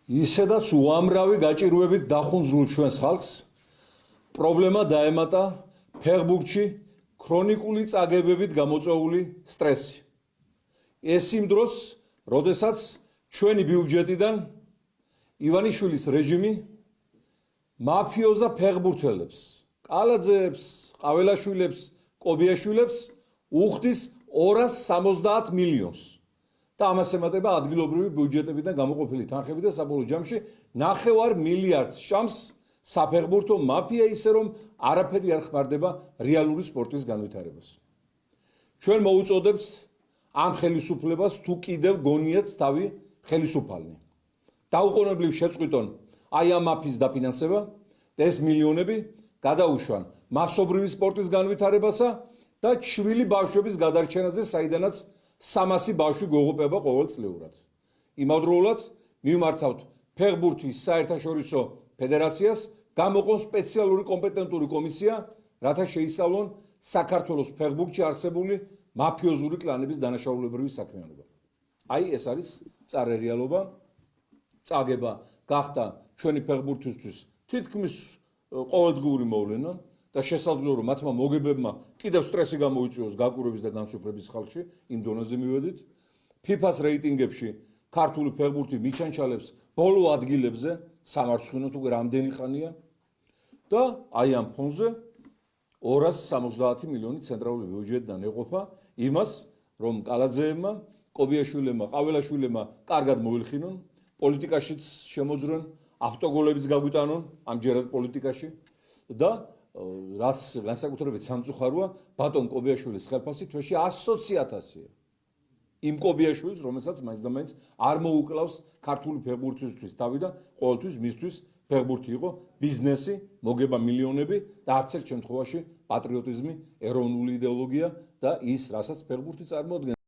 ისედაც უამრავი გაჭირვებით დახუნძრულ ჩვენს ხალხს პრობლემა დაემატა ფეხბურთში ქრონიკული წაგებებით გამოწვეული სტრესი. ეს იმ დროს, როდესაც ჩვენი ბიუჯეტიდან ივანიშვილის რეჟიმი მაფიოზა ფეხბურთელებს, კალაძეებს, ყაველაშვილებს, კობიაშვილებს უხდის 270 მილიონს. და ამას ემატება ადგილობრივი ბიუჯეტებიდან გამოყოფილი თანხები და საბოლოო ჯამში 9 მილიარდს ჭამს საფეხბურთო მაფია, ისე რომ არაფერი არ ხმარდება რეალური სპორტის განვითარებას. ჩვენ მოუწოდებთ ამ ხელისუფლებას თუ კიდევ გონიათ თავი ხელისუფალნი. დაუყოვნებლივ შეწყვიტონ აი ამ მაფიის დაფინანსება და ეს მილიონები გადაუშვან მასობრივი სპორტის განვითარებასა და ჩვილი ბავშვების გადარჩენაზე, საიდანაც 300 ბავშვი გვეღუპება ყოველწლიურად. იმავდროულად მივმართავთ ფეხბურთის საერთაშორისო ფედერაციას გამოყონ სპეციალური კომპეტენტური კომისია, რათა შეისწავლონ საქართველოს ფეხბურთში არსებული მაფიოზური კლანების დანაშაულებრივი საქმიანობა. აი ეს არის მწარე რეალობა. წაგება გახდა ჩვენი ფეხბურთისთვის თითქმის ყოველდღიური მოვლენა და შესაძლოა რომ მათმა მოგებებმა კიდევ სტრესი გამოიწვიოს გაკვირვების და განსაკუთრების ხალხში, იმ დონეზე მივედით. FIFA-ს რეიტინგებში ქართული ფეხბურთი მიჩანჩალებს ბოლო ადგილებზე, სამარცხინო თუ რამდენი ხანია და აი ამ ფონზე 270 მილიონი ცენტრალური ბიუჯეტიდან ეყოფა იმას, რომ კალაძეებმა, კობიაშვილებმა, ყაველაშვილებმა კარგად მოილხინონ, პოლიტიკაშიც შემოძრონ, ავტოგოლებიც გაგვიტანონ ამჯერად პოლიტიკაში და რაც განსაკუთრებით სამწუხაროა, ბატონ კობიაშვილის ხელფასი თვეში 120.000-ია. იმ კობიაშვილს, რომელსაც მაინც და მაინც არ მოუკლავს ქართული ფეხბურთისთვის თავი და ყოველთვის მისთვის ფეხბურთი იყო ბიზნესი, მოგება მილიონები და არც ერთ შემთხვევაში პატრიოტიზმი, ეროვნული იდეოლოგია და ის, რასაც ფეხბურთი წარმოადგენს.